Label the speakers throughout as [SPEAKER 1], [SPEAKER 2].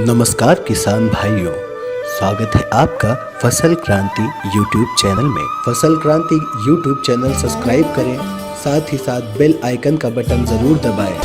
[SPEAKER 1] नमस्कार किसान भाइयों, स्वागत है आपका फसल क्रांति यूट्यूब चैनल में। फसल क्रांति यूट्यूब चैनल सब्सक्राइब करें, साथ ही साथ बेल आइकन का बटन जरूर दबाएं।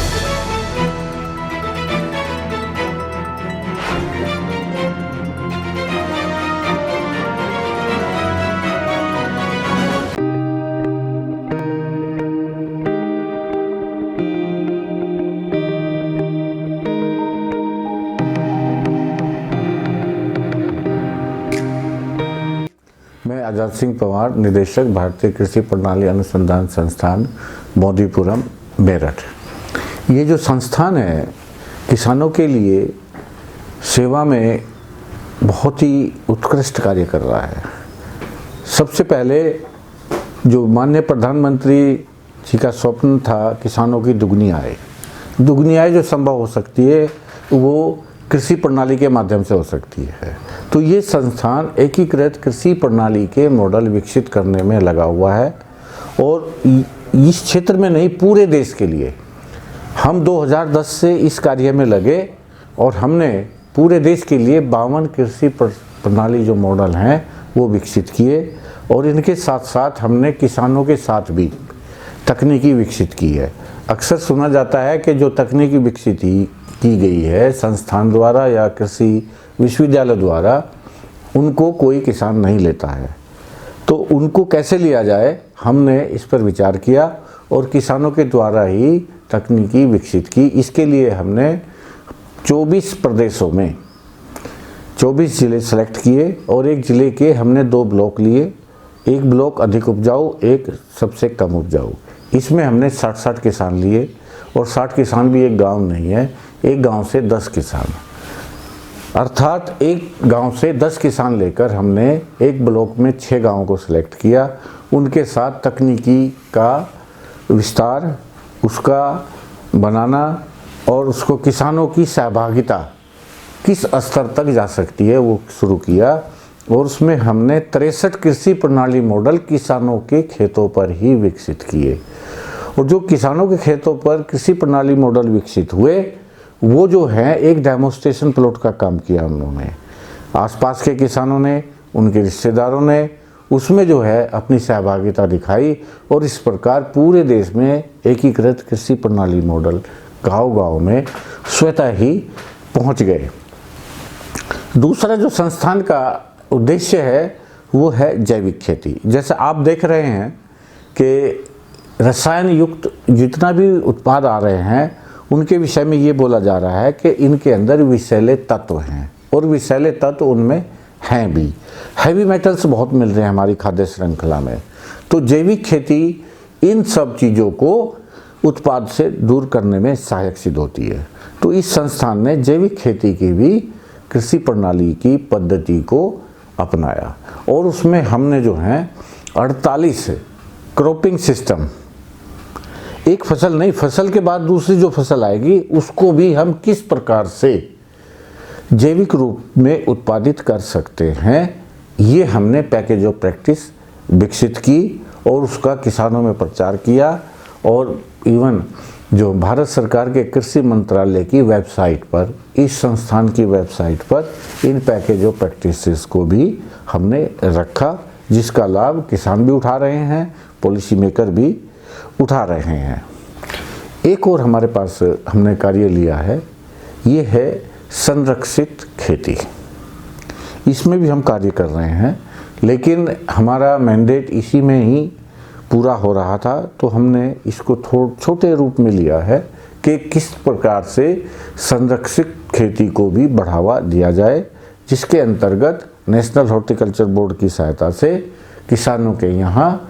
[SPEAKER 2] मैं आजाद सिंह पवार, निदेशक भारतीय कृषि प्रणाली अनुसंधान संस्थान मोदीपुरम मेरठ। ये जो संस्थान है किसानों के लिए सेवा में बहुत ही उत्कृष्ट कार्य कर रहा है। सबसे पहले जो माननीय प्रधानमंत्री जी का स्वप्न था किसानों की दुगनी आय जो संभव हो सकती है वो कृषि प्रणाली के माध्यम से हो सकती है। तो ये संस्थान एकीकृत कृषि प्रणाली के मॉडल विकसित करने में लगा हुआ है और इस क्षेत्र में नहीं, पूरे देश के लिए। हम 2010 से इस कार्य में लगे और हमने पूरे देश के लिए 52 कृषि प्रणाली जो मॉडल हैं वो विकसित किए और इनके साथ साथ हमने किसानों के साथ भी तकनीकी विकसित की है। अक्सर सुना जाता है कि जो तकनीकी विकसित की गई है संस्थान द्वारा या कृषि विश्वविद्यालय द्वारा, उनको कोई किसान नहीं लेता है। तो उनको कैसे लिया जाए, हमने इस पर विचार किया और किसानों के द्वारा ही तकनीकी विकसित की। इसके लिए हमने 24 प्रदेशों में 24 ज़िले सेलेक्ट किए और एक ज़िले के हमने 2 ब्लॉक लिए। एक ब्लॉक अधिक उपजाऊ, एक सबसे कम उपजाऊ। इसमें हमने 60-60 किसान लिए और 60 किसान भी एक गांव नहीं है, एक गांव से 10 किसान, अर्थात एक गांव से 10 किसान लेकर हमने एक ब्लॉक में 6 गांवों को सिलेक्ट किया। उनके साथ तकनीकी का विस्तार, उसका बनाना और उसको किसानों की सहभागिता किस स्तर तक जा सकती है वो शुरू किया और उसमें हमने 63 कृषि प्रणाली मॉडल किसानों के खेतों पर ही विकसित किए। और जो किसानों के खेतों पर कृषि प्रणाली मॉडल विकसित हुए वो जो है एक डेमोन्स्ट्रेशन प्लॉट का काम किया उन्होंने। आसपास के किसानों ने, उनके रिश्तेदारों ने उसमें जो है अपनी सहभागिता दिखाई और इस प्रकार पूरे देश में एकीकृत कृषि प्रणाली मॉडल गांव-गांव में स्वतः ही पहुंच गए। दूसरा जो संस्थान का उद्देश्य है वो है जैविक खेती। जैसे आप देख रहे हैं कि रसायन युक्त जितना भी उत्पाद आ रहे हैं उनके विषय में ये बोला जा रहा है कि इनके अंदर विषैले तत्व हैं और विषैले तत्व उनमें हैं भी। हैवी मेटल्स बहुत मिल रहे हैं हमारी खाद्य श्रृंखला में। तो जैविक खेती इन सब चीज़ों को उत्पाद से दूर करने में सहायक सिद्ध होती है। तो इस संस्थान ने जैविक खेती की भी कृषि प्रणाली की पद्धति को अपनाया और उसमें हमने जो है 48 क्रॉपिंग सिस्टम, एक फसल नहीं, फसल के बाद दूसरी जो फसल आएगी उसको भी हम किस प्रकार से जैविक रूप में उत्पादित कर सकते हैं, ये हमने पैकेज ऑफ प्रैक्टिस विकसित की और उसका किसानों में प्रचार किया। और इवन जो भारत सरकार के कृषि मंत्रालय की वेबसाइट पर, इस संस्थान की वेबसाइट पर इन पैकेज ऑफ प्रैक्टिसेस को भी हमने रखा, जिसका लाभ किसान भी उठा रहे हैं, पॉलिसी मेकर भी उठा रहे हैं। एक और हमारे पास हमने कार्य लिया है, ये है संरक्षित खेती। इसमें भी हम कार्य कर रहे हैं, लेकिन हमारा मैंडेट इसी में ही पूरा हो रहा था तो हमने इसको छोटे रूप में लिया है कि किस प्रकार से संरक्षित खेती को भी बढ़ावा दिया जाए, जिसके अंतर्गत नेशनल हॉर्टिकल्चर बोर्ड की सहायता से किसानों के यहाँ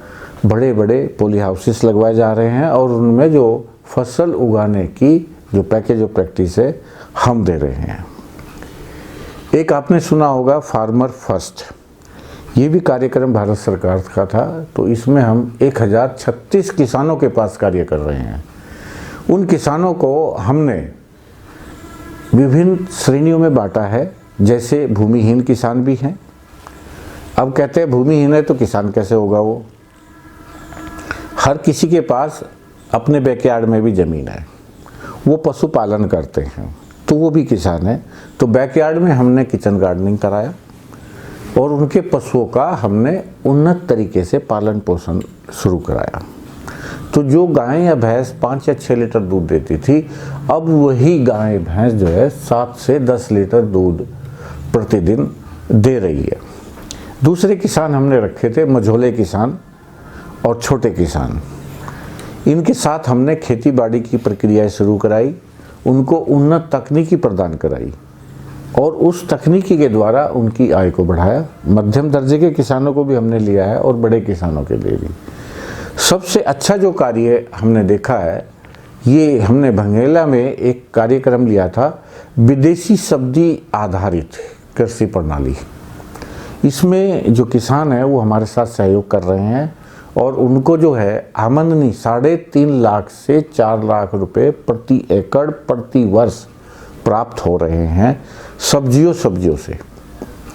[SPEAKER 2] बड़े बड़े पॉली हाउसेस लगवाए जा रहे हैं और उनमें जो फसल उगाने की जो पैकेज ऑफ प्रैक्टिस है हम दे रहे हैं। एक आपने सुना होगा फार्मर फर्स्ट, ये भी कार्यक्रम भारत सरकार का था। तो इसमें हम 1036 किसानों के पास कार्य कर रहे हैं। उन किसानों को हमने विभिन्न श्रेणियों में बांटा है। जैसे भूमिहीन किसान भी हैं। अब कहते हैं भूमिहीन है तो किसान कैसे होगा? वो हर किसी के पास अपने बैकयार्ड में भी ज़मीन है, वो पशुपालन करते हैं। तो वो भी किसान है। तो बैकयार्ड में हमने किचन गार्डनिंग कराया और उनके पशुओं का हमने उन्नत तरीके से पालन पोषण शुरू कराया। तो जो गाय या भैंस 5 या 6 लीटर दूध देती थी, अब वही गाय भैंस जो है 7 से 10 लीटर दूध प्रतिदिन दे रही है। दूसरे किसान हमने रखे थे मझोले किसान और छोटे किसान। इनके साथ हमने खेती बाड़ी की प्रक्रियाएं शुरू कराई, उनको उन्नत तकनीकी प्रदान कराई और उस तकनीकी के द्वारा उनकी आय को बढ़ाया। मध्यम दर्जे के किसानों को भी हमने लिया है और बड़े किसानों के लिए भी। सबसे अच्छा जो कार्य हमने देखा है, ये हमने भंगेला में एक कार्यक्रम लिया था, विदेशी सब्जी आधारित कृषि प्रणाली। इसमें जो किसान है वो हमारे साथ सहयोग कर रहे हैं और उनको जो है आमदनी 3.5 लाख से 4 लाख रुपए प्रति एकड़ प्रति वर्ष प्राप्त हो रहे हैं सब्जियों से।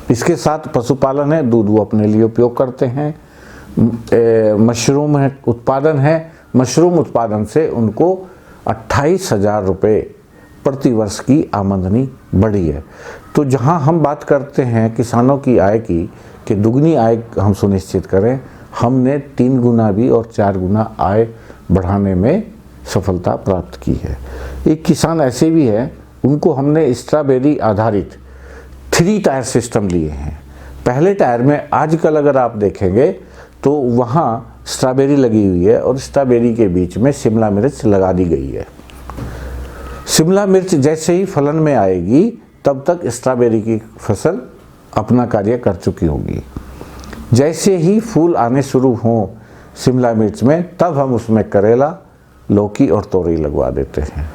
[SPEAKER 2] इसके साथ पशुपालन है, दूध वो अपने लिए उपयोग करते हैं। मशरूम उत्पादन है, मशरूम उत्पादन से उनको 28,000 रुपये प्रति वर्ष की आमदनी बढ़ी है। तो जहां हम बात करते हैं किसानों की आय की कि दुगनी आय हम सुनिश्चित करें, हमने 3 गुना भी और 4 गुना आय बढ़ाने में सफलता प्राप्त की है। एक किसान ऐसे भी है, उनको हमने स्ट्रॉबेरी आधारित 3 टायर सिस्टम लिए हैं। पहले टायर में आजकल अगर आप देखेंगे तो वहाँ स्ट्रॉबेरी लगी हुई है और स्ट्रॉबेरी के बीच में शिमला मिर्च लगा दी गई है। शिमला मिर्च जैसे ही फलन में आएगी तब तक स्ट्रॉबेरी की फसल अपना कार्य कर चुकी होगी। जैसे ही फूल आने शुरू हों शिमला मिर्च में, तब हम उसमें करेला, लौकी और तोरई लगवा देते हैं।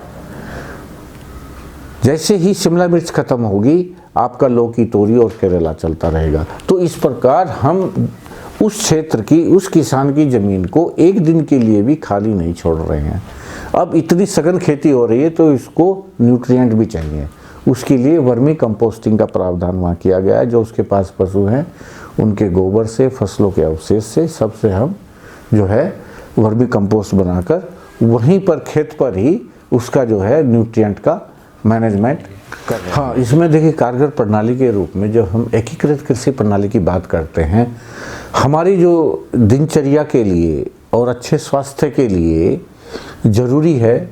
[SPEAKER 2] जैसे ही शिमला मिर्च खत्म होगी, आपका लौकी, तोरी और करेला चलता रहेगा। तो इस प्रकार हम उस क्षेत्र की, उस किसान की ज़मीन को एक दिन के लिए भी खाली नहीं छोड़ रहे हैं। अब इतनी सघन खेती हो रही है तो इसको न्यूट्रिएंट भी चाहिए। उसके लिए वर्मी कंपोस्टिंग का प्रावधान वहाँ किया गया है। जो उसके पास पशु हैं उनके गोबर से, फसलों के अवशेष से, सबसे हम जो है वर्मी कंपोस्ट बनाकर वहीं पर खेत पर ही उसका जो है न्यूट्रिएंट का मैनेजमेंट कर रहे हैं। हाँ, इसमें देखिए कारगर प्रणाली के रूप में जब हम एकीकृत कृषि प्रणाली की बात करते हैं, हमारी जो दिनचर्या के लिए और अच्छे स्वास्थ्य के लिए ज़रूरी है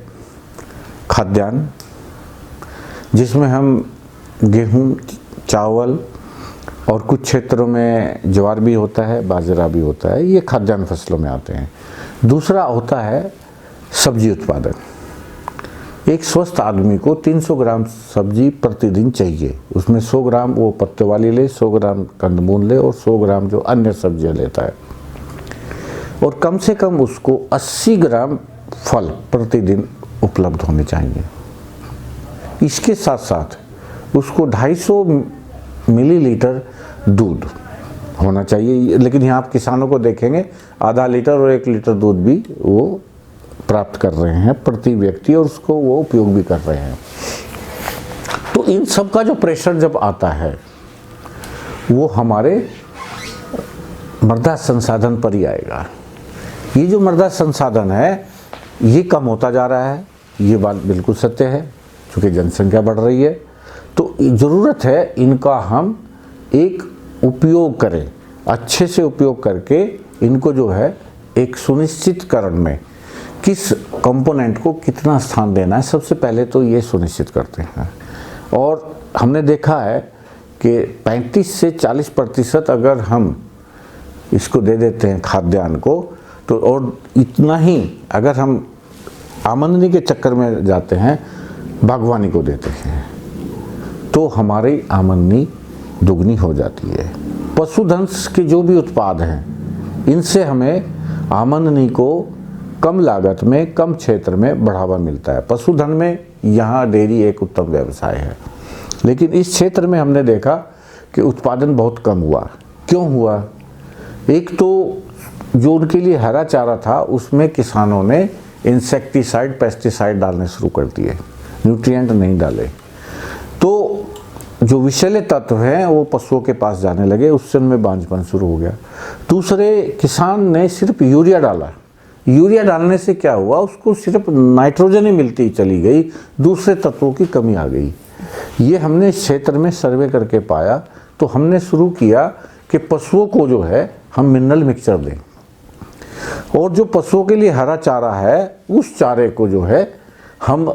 [SPEAKER 2] खाद्यान्न, जिसमें हम गेहूं, चावल और कुछ क्षेत्रों में ज्वार भी होता है, बाजरा भी होता है, ये खाद्यान्न फसलों में आते हैं। दूसरा होता है सब्जी उत्पादन। एक स्वस्थ आदमी को 300 ग्राम सब्जी प्रतिदिन चाहिए। उसमें 100 ग्राम वो पत्ते वाली ले, 100 ग्राम कंदमूल ले और 100 ग्राम जो अन्य सब्जियां लेता है। और कम से कम उसको 80 ग्राम फल प्रतिदिन उपलब्ध होने चाहिए। इसके साथ साथ उसको 250 मिलीलीटर दूध होना चाहिए। लेकिन यहाँ आप किसानों को देखेंगे आधा लीटर और 1 लीटर दूध भी वो प्राप्त कर रहे हैं प्रति व्यक्ति और उसको वो उपयोग भी कर रहे हैं। तो इन सब का जो प्रेशर जब आता है वो हमारे मृदा संसाधन पर ही आएगा। ये जो मृदा संसाधन है ये कम होता जा रहा है, ये बात बिल्कुल सत्य है, क्योंकि जनसंख्या बढ़ रही है। तो ज़रूरत है इनका हम एक उपयोग करें, अच्छे से उपयोग करके इनको जो है एक सुनिश्चितकरण में किस कंपोनेंट को कितना स्थान देना है, सबसे पहले तो ये सुनिश्चित करते हैं। और हमने देखा है कि 35 से 40% अगर हम इसको दे देते हैं खाद्यान्न को, तो और इतना ही अगर हम आमदनी के चक्कर में जाते हैं बागवानी को देते हैं तो हमारी आमदनी दुगनी हो जाती है। पशुधन के जो भी उत्पाद हैं इनसे हमें आमदनी को कम लागत में, कम क्षेत्र में बढ़ावा मिलता है। पशुधन में यहाँ डेयरी एक उत्तम व्यवसाय है, लेकिन इस क्षेत्र में हमने देखा कि उत्पादन बहुत कम हुआ। क्यों हुआ? एक तो जो उनके लिए हरा चारा था उसमें किसानों ने इंसेक्टिसाइड, पेस्टिसाइड डालने शुरू कर दिए, न्यूट्रिएंट नहीं डाले, तो जो विषैले तत्व हैं वो पशुओं के पास जाने लगे, उससे उनमें बांझपन शुरू हो गया। दूसरे, किसान ने सिर्फ यूरिया डाला, यूरिया डालने से क्या हुआ, उसको सिर्फ नाइट्रोजन ही मिलती चली गई, दूसरे तत्वों की कमी आ गई। ये हमने इस क्षेत्र में सर्वे करके पाया, तो हमने शुरू किया कि पशुओं को जो है हम मिनरल मिक्सचर दें, और जो पशुओं के लिए हरा चारा है उस चारे को जो है हम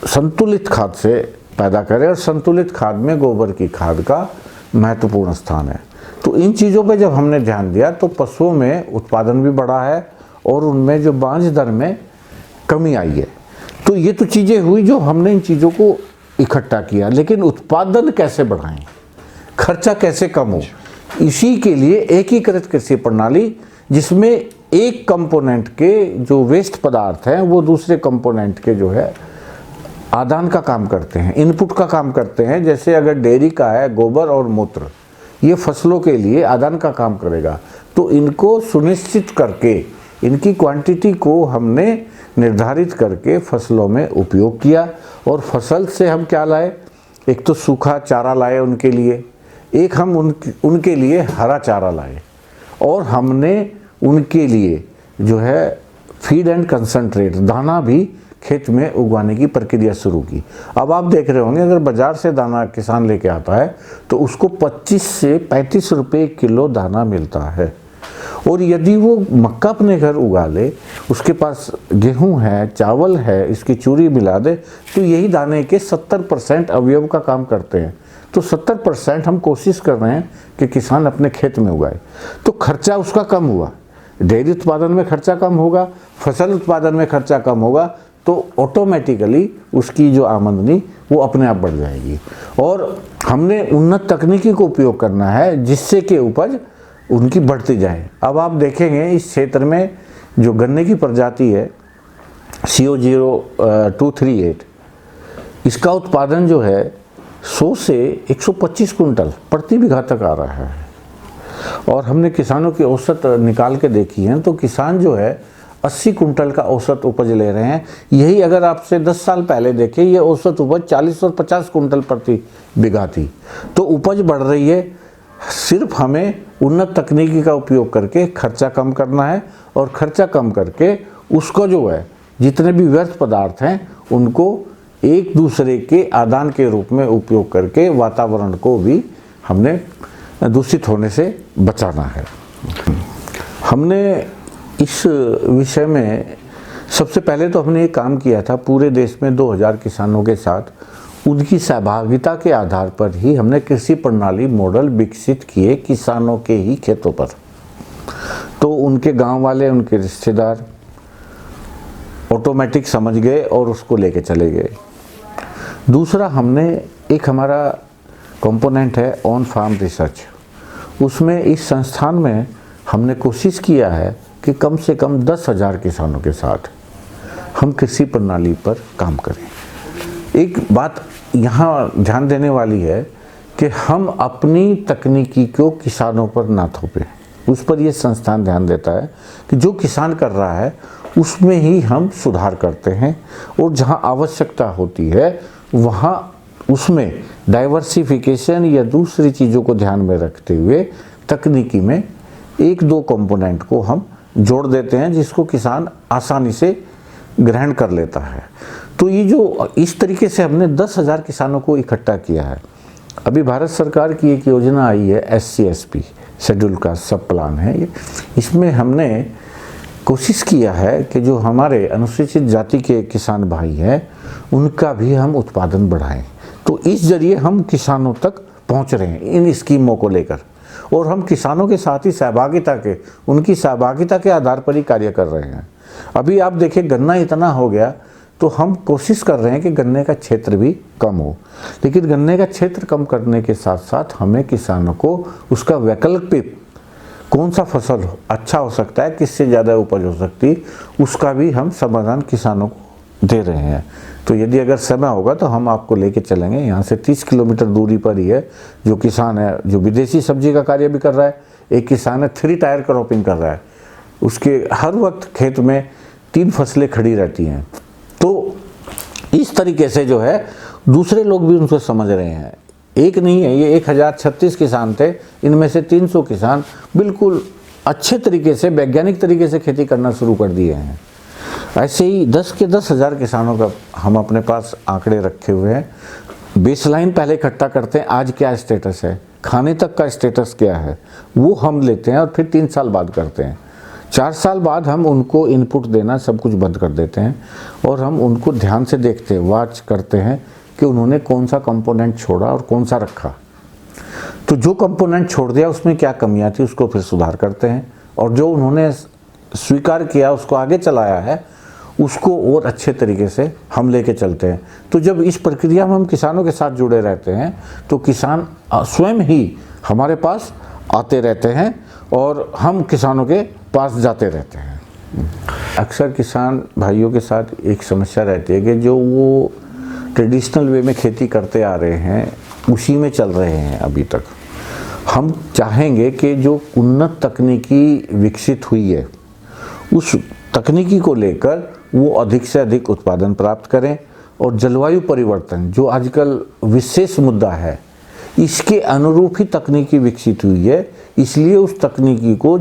[SPEAKER 2] संतुलित खाद से पैदा करें, और संतुलित खाद में गोबर की खाद का महत्वपूर्ण स्थान है। तो इन चीज़ों पे जब हमने ध्यान दिया तो पशुओं में उत्पादन भी बढ़ा है और उनमें जो बांझ दर में कमी आई है। तो ये तो चीज़ें हुई जो हमने इन चीज़ों को इकट्ठा किया, लेकिन उत्पादन कैसे बढ़ाएं, खर्चा कैसे कम हो, इसी के लिए एकीकृत कृषि प्रणाली, जिसमें एक कंपोनेंट के जो वेस्ट पदार्थ हैं वो दूसरे कंपोनेंट के जो है आदान का काम करते हैं, इनपुट का काम करते हैं। जैसे अगर डेयरी का है गोबर और मूत्र, ये फसलों के लिए आदान का काम करेगा, तो इनको सुनिश्चित करके इनकी क्वांटिटी को हमने निर्धारित करके फसलों में उपयोग किया। और फसल से हम क्या लाए, एक तो सूखा चारा लाए उनके लिए, एक हम उनके लिए हरा चारा लाए, और हमने उनके लिए जो है फीड एंड कंसंट्रेट दाना भी खेत में उगवाने की प्रक्रिया शुरू की। अब आप देख रहे होंगे, अगर बाजार से दाना किसान लेके आता है तो उसको 25 से 35 रुपये किलो दाना मिलता है, और यदि वो मक्का अपने घर उगा ले, उसके पास गेहूं है, चावल है, इसकी चूरी मिला दे, तो यही दाने के 70% अवयव का काम करते हैं। तो 70% हम कोशिश कर रहे हैं कि किसान अपने खेत में उगाए, तो खर्चा उसका कम हुआ, डेयरी उत्पादन में खर्चा कम होगा, फसल उत्पादन में खर्चा कम होगा, तो ऑटोमेटिकली उसकी जो आमदनी वो अपने आप बढ़ जाएगी। और हमने उन्नत तकनीकी को उपयोग करना है जिससे कि उपज उनकी बढ़ती जाए। अब आप देखेंगे इस क्षेत्र में जो गन्ने की प्रजाति है CO0238, इसका उत्पादन जो है 100 से 125 कुंटल प्रति बीघा तक आ रहा है। और हमने किसानों की औसत निकाल के देखी है, तो किसान जो है 80 कुंटल का औसत उपज ले रहे हैं। यही अगर आपसे 10 साल पहले देखें, ये औसत उपज 40 और 50 कुंटल प्रति बीघा थी। तो उपज बढ़ रही है, सिर्फ हमें उन्नत तकनीकी का उपयोग करके खर्चा कम करना है, और खर्चा कम करके उसको जो है जितने भी व्यर्थ पदार्थ हैं उनको एक दूसरे के आदान के रूप में उपयोग करके वातावरण को भी हमने दूषित होने से बचाना है। हमने इस विषय में सबसे पहले तो हमने एक काम किया था, पूरे देश में 2000 किसानों के साथ उनकी सहभागिता के आधार पर ही हमने कृषि प्रणाली मॉडल विकसित किए किसानों के ही खेतों पर। तो उनके गांव वाले, उनके रिश्तेदार ऑटोमेटिक समझ गए और उसको लेके चले गए। दूसरा, हमने एक हमारा कंपोनेंट है ऑन फार्म रिसर्च, उसमें इस संस्थान में हमने कोशिश किया है कि कम से कम 10,000 किसानों के साथ हम कृषि प्रणाली पर काम करें। एक बात यहाँ ध्यान देने वाली है कि हम अपनी तकनीकी को किसानों पर ना थोपें, उस पर ये संस्थान ध्यान देता है कि जो किसान कर रहा है उसमें ही हम सुधार करते हैं, और जहाँ आवश्यकता होती है वहाँ उसमें डाइवर्सिफिकेशन या दूसरी चीज़ों को ध्यान में रखते हुए तकनीकी में 1-2 कंपोनेंट को हम जोड़ देते हैं, जिसको किसान आसानी से ग्रहण कर लेता है। तो ये जो इस तरीके से हमने 10,000 किसानों को इकट्ठा किया है। अभी भारत सरकार की एक योजना आई है SC/SP, शेड्यूल का सब प्लान है ये। इसमें हमने कोशिश किया है कि जो हमारे अनुसूचित जाति के किसान भाई हैं उनका भी हम उत्पादन बढ़ाएं। तो इस जरिए हम किसानों तक पहुंच रहे हैं इन स्कीमों को लेकर, और हम किसानों के साथ ही उनकी सहभागिता के आधार पर ही कार्य कर रहे हैं। अभी आप देखिए, गन्ना इतना हो गया तो हम कोशिश कर रहे हैं कि गन्ने का क्षेत्र भी कम हो, लेकिन गन्ने का क्षेत्र कम करने के साथ साथ हमें किसानों को उसका वैकल्पिक कौन सा फसल अच्छा हो सकता है, किससे ज़्यादा उपज हो सकती, उसका भी हम समाधान किसानों को दे रहे हैं। तो यदि अगर समय होगा तो हम आपको लेके चलेंगे। यहाँ से 30 किलोमीटर दूरी पर ही है जो किसान है, जो विदेशी सब्जी का कार्य भी कर रहा है। एक किसान है 3 टायर क्रॉपिंग कर रहा है, उसके हर वक्त खेत में 3 फसलें खड़ी रहती हैं। तो इस तरीके से जो है दूसरे लोग भी उनको समझ रहे हैं। एक नहीं है, ये 1036 किसान थे, इनमें से 300 किसान बिल्कुल अच्छे तरीके से, वैज्ञानिक तरीके से खेती करना शुरू कर दिए हैं। ऐसे ही 10 के 10,000 किसानों का हम अपने पास आंकड़े रखे हुए हैं। बेसलाइन पहले इकट्ठा करते हैं, आज क्या स्टेटस है, खाने तक का स्टेटस क्या है, वो हम लेते हैं और फिर 3 साल बाद करते हैं। 4 साल बाद हम उनको इनपुट देना सब कुछ बंद कर देते हैं और हम उनको ध्यान से देखते हैं, वॉच करते हैं कि उन्होंने कौन सा कंपोनेंट छोड़ा और कौन सा रखा। तो जो कंपोनेंट छोड़ दिया उसमें क्या कमियां थी उसको फिर सुधार करते हैं, और जो उन्होंने स्वीकार किया, उसको आगे चलाया है, उसको और अच्छे तरीके से हम लेके चलते हैं। तो जब इस प्रक्रिया में हम किसानों के साथ जुड़े रहते हैं तो किसान स्वयं ही हमारे पास आते रहते हैं और हम किसानों के पास जाते रहते हैं। अक्सर किसान भाइयों के साथ एक समस्या रहती है कि जो वो ट्रेडिशनल वे में खेती करते आ रहे हैं उसी में चल रहे हैं अभी तक। हम चाहेंगे कि जो उन्नत तकनीकी विकसित हुई है उस तकनीकी को लेकर वो अधिक से अधिक उत्पादन प्राप्त करें, और जलवायु परिवर्तन जो आजकल विशेष मुद्दा है इसके अनुरूप ही तकनीकी विकसित हुई है, इसलिए उस तकनीकी को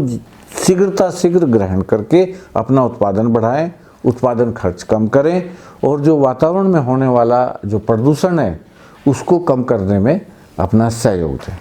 [SPEAKER 2] शीघ्र ग्रहण करके अपना उत्पादन बढ़ाएं, उत्पादन खर्च कम करें और जो वातावरण में होने वाला जो प्रदूषण है उसको कम करने में अपना सहयोग दें।